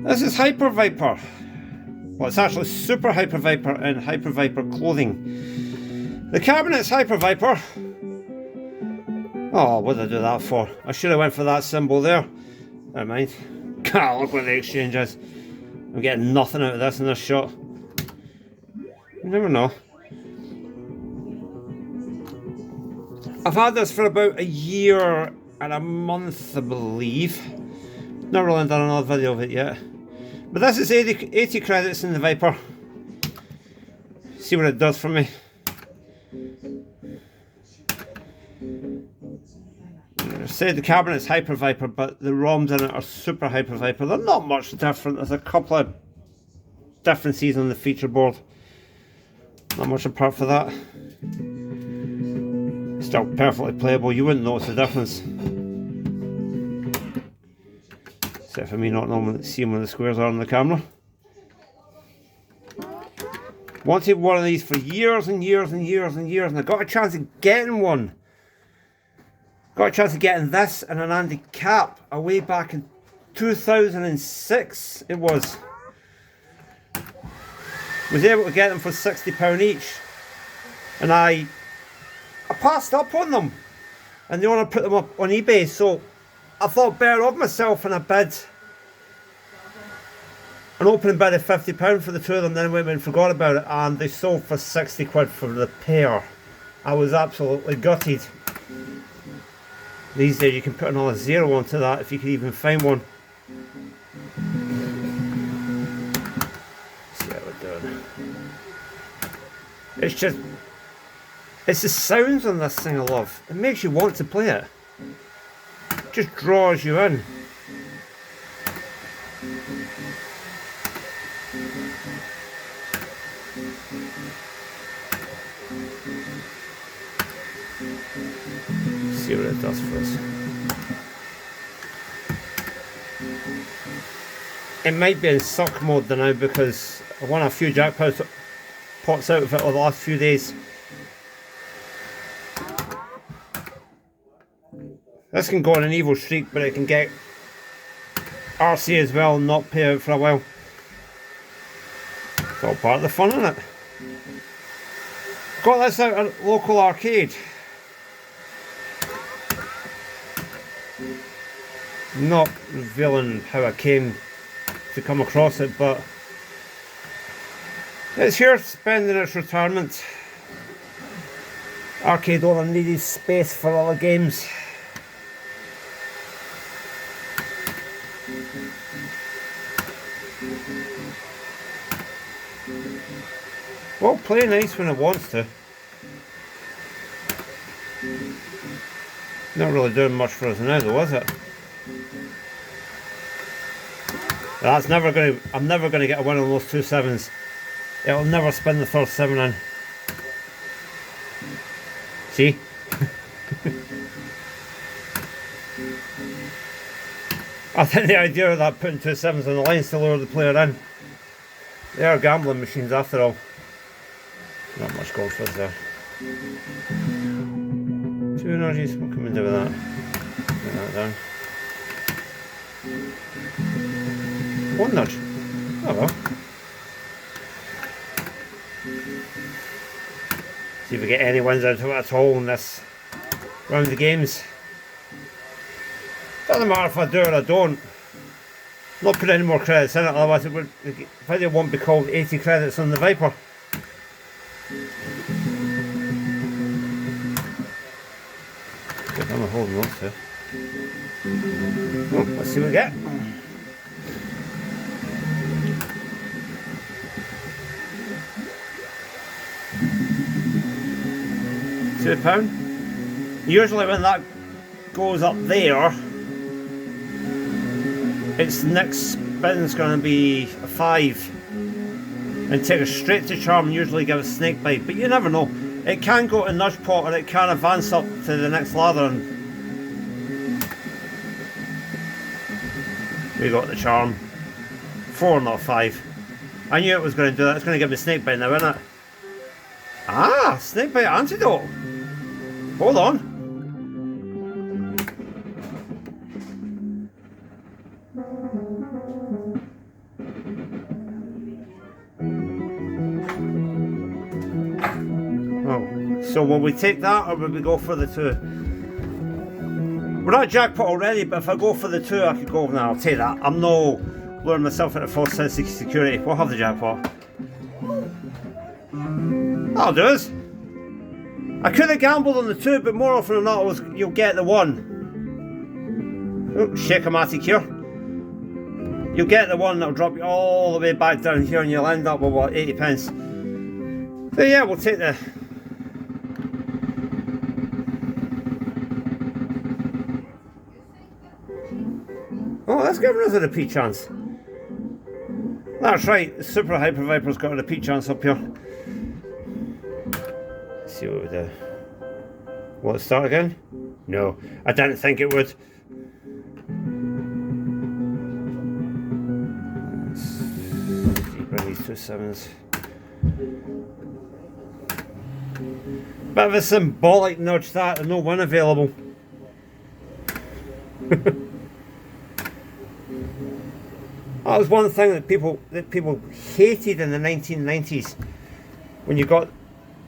This is Hyper Viper. Well, it's actually Super Hyper Viper in Hyper Viper clothing. The cabinet's Hyper Viper. Oh, what did I do that for? I should have went for that symbol there. Never mind. God, look what the exchange is. I'm getting nothing out of this in this shot. You never know. I've had this for about a year and a month, I believe. Not really done another video of it yet. But this is 80 credits in the Viper. See what it does for me. I said the cabinet's Hyper Viper, but the ROMs in it are Super Hyper Viper. They're not much different. There's a couple of differences on the feature board. Not much apart from that. Still perfectly playable. You wouldn't notice the difference. Except for me not normally seeing where the squares are on the camera. Wanted one of these for years and years and years and years, and I got a chance of getting one. Got a chance of getting this and an Andy cap away back in 2006 it was. Was able to get them for £60 each. And I passed up on them. And they want to put them up on eBay, so I thought better of myself and I bid an opening bid of £50 for the two of them, then went and forgot about it, and they sold for 60 quid for the pair. I was absolutely gutted. These days you can put another zero onto that if you can even find one. Let's see how we're doing. It's the sounds on this thing I love. It makes you want to play it. It just draws you in. See what it does for us. It might be in suck mode now because I won a few jackpots out of it over the last few days. This can go on an evil streak, but it can get RC as well and not pay out for a while. It's all part of the fun, isn't it? Got this out at a local arcade. Not revealing how I came to come across it, but it's here spending its retirement. Arcade only needed space for other games. Well, play nice when it wants to. Not really doing much for us now though, is it? That's never going to, I'm never going to get a win on those 2 7s. It'll never spin the first 7 in. See? I think the idea of that putting 2 7s on the lines to lure the player in. They are gambling machines after all. Not much gold for us there. 2 energies, what can we do with that? Put that down. 1 nudge. Oh well. See if we get any wins out of it at all in this round of games. Doesn't matter if I do or I don't. Not put any more credits in it, otherwise the video won't be called 80 credits on the Viper. Good, I'm holding on to. Oh, let's see what we get. £2. Usually when that goes up there, its next spin's going to be a 5 and take us straight to charm and usually give a snake bite, but you never know. It can go to nudge pot or it can advance up to the next ladder and we got the charm. 4 not 5. I knew it was going to do that. It's going to give me snake bite now, isn't it? Ah, snake bite antidote. Hold on. So will we take that or will we go for the 2? We're not jackpot already, but if I go for the 2, I could go, now I'll take that. I'm no luring myself into false sense of security. We'll have the jackpot. That'll do us. I could have gambled on the 2, but more often than not, you'll get the 1. Oh, shake-o-matic here. You'll get the 1 that'll drop you all the way back down here, and you'll end up with what, 80 pence. So yeah, we'll take the... Oh, let's give us a repeat chance. That's right, the Super Hyper Viper's got a repeat chance up here. Let's see what we do. Will it start again? No, I didn't think it would. Let's bring these 2 7s. Bit of a symbolic nudge that, and no 1 available. That was one thing that people hated in the 1990s, when you got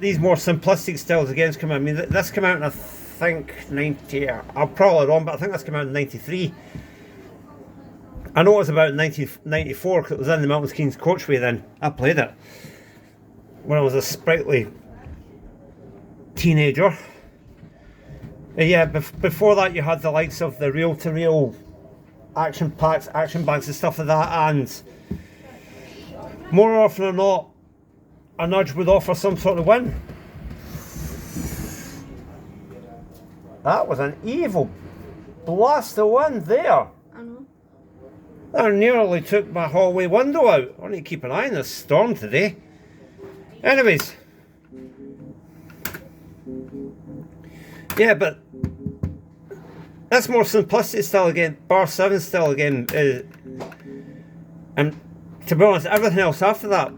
these more simplistic styles again come out. I mean, this came out in, I think, 90. I'm probably wrong, but I think this came out in 93. I know it was about 1994 because it was in the Milton Keynes Coachway then. I played it when I was a sprightly teenager. And yeah, before that you had the likes of the reel-to-reel action packs, action bags and stuff like that, and more often than not a nudge would offer some sort of win. That was an evil blast of wind there. I know. That nearly took my hallway window out. I need to keep an eye on this storm today. Anyways, yeah, but that's more simplistic style again, bar 7 style again, and to be honest, everything else after that,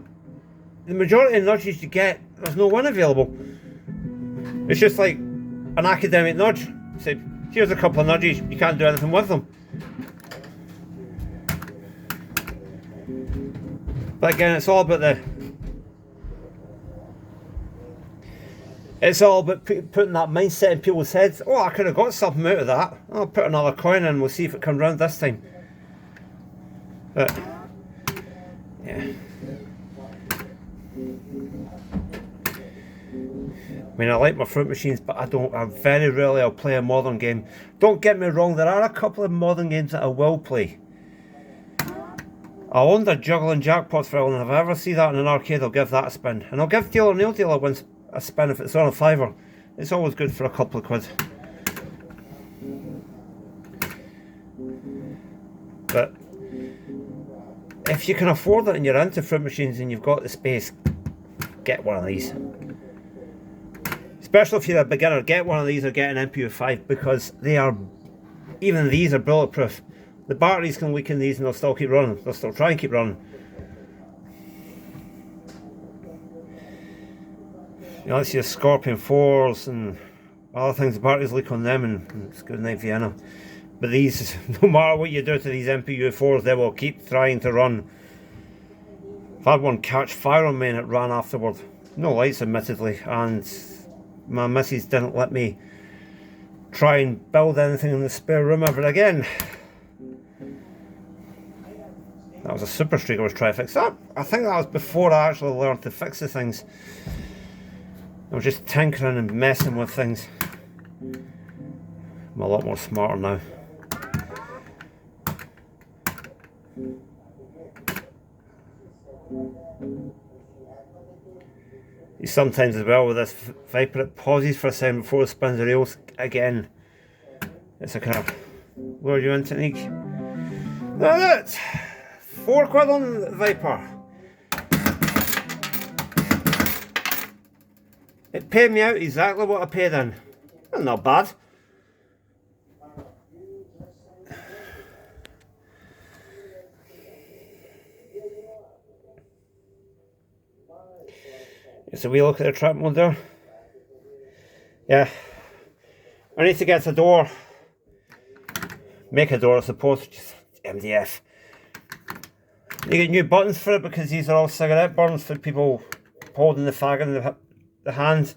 the majority of nudges you get, there's no 1 available. It's just like an academic nudge. Say, here's a couple of nudges, you can't do anything with them. But again, it's all about putting that mindset in people's heads. Oh, I could have got something out of that. I'll put another coin in, we'll see if it comes round this time. But, yeah. I mean, I like my fruit machines, but I very rarely I'll play a modern game. Don't get me wrong, there are a couple of modern games that I will play. I wonder juggling jackpots for a while, and if I ever see that in an arcade, I'll give that a spin. And I'll give Deal or No Dealer a spin if it's on a $5. It's always good for a couple of quid. But if you can afford it and you're into fruit machines and you've got the space, get one of these. Especially if you're a beginner, get one of these or get an MPU5, because even these are bulletproof. The batteries can weaken these and they'll still keep running. They'll still try and keep running. You know, it's your Scorpion 4s and other things, the batteries leak on them, and it's good night Vienna. But these, no matter what you do to these MPU 4s, they will keep trying to run. I've had one catch fire on me and it ran afterward. No lights, admittedly, and my missus didn't let me try and build anything in the spare room ever again. That was a super streak I was trying to fix. I think that was before I actually learned to fix the things. I was just tinkering and messing with things. I'm a lot more smarter now. Sometimes as well with this Viper, it pauses for a second before it spins the rails again. It's a kind of lure you in technique. That's it! 4 quid on the Viper. It paid me out exactly what I paid in. Not bad. So we look at the trap mode there. Yeah. I need to get a door. Make a door, I suppose. Just MDF. You get new buttons for it because these are all cigarette burns for people holding the fag in the hand.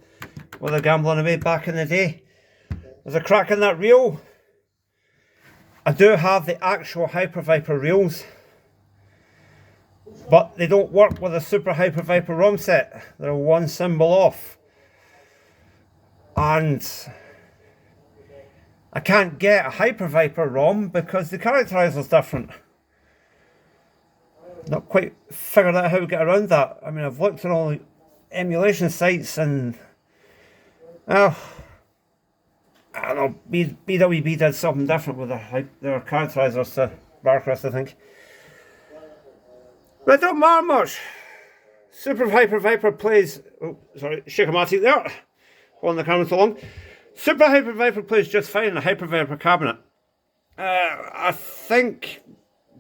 with the gambling away back in the day. There's a crack in that reel. I do have the actual Hyper Viper reels, but they don't work with a Super Hyper Viper ROM set. They're one symbol off. And I can't get a Hyper Viper ROM because the characterizer's different. Not quite figured out how to get around that. I mean, I've looked at all the emulation sites and, well, I don't know, BWB did something different with their characterizers to Barcrest, I think. But it don't matter much. Super Hyper Viper plays, oh sorry, Shikamatic there, holding the camera so long. Super Hyper Viper plays just fine in a Hyper Viper cabinet. I think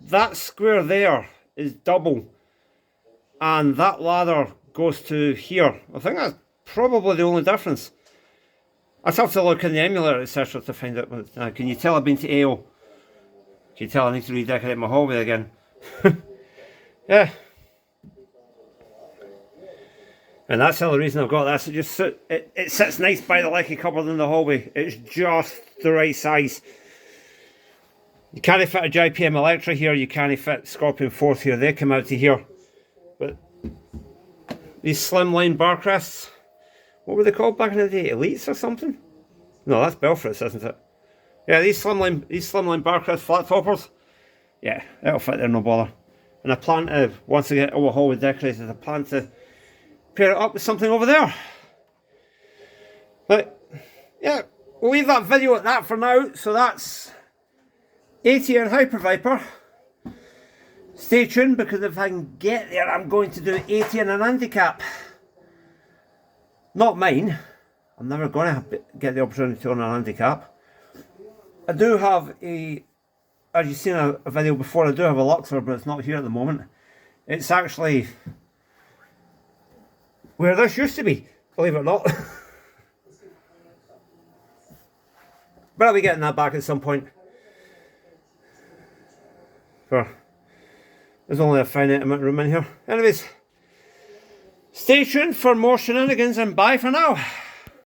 that square there is double, and that ladder goes to here. I think that's probably the only difference. I'd have to look in the emulator, etc. to find out. Can you tell I've been to AO? Can you tell I need to redecorate my hallway again? Yeah. And that's the other reason I've got this. It sits nice by the lecky cupboard in the hallway. It's just the right size. You can't fit a JPM Electra here. You can't fit Scorpion 4s here. They come out to here. But these slimline bar crests, what were they called back in the day? Elites or something? No, that's Belfrets, isn't it? Yeah, these slimline bar crest flat toppers. Yeah, it'll fit there, no bother. And I plan to, once I get our hallway decorated, I plan to pair it up with something over there. But yeah, we'll leave that video at that for now. So that's ATN Hyper Viper. Stay tuned, because if I can get there, I'm going to do ATN and handicap. Not mine. I'm never going to get the opportunity to own a handicap. I do have a, as you've seen a video before, I do have a Luxor, but it's not here at the moment. It's actually where this used to be, believe it or not. But I'll be getting that back at some point. There's only a finite amount of room in here. Anyways, stay tuned for more shenanigans, and bye for now.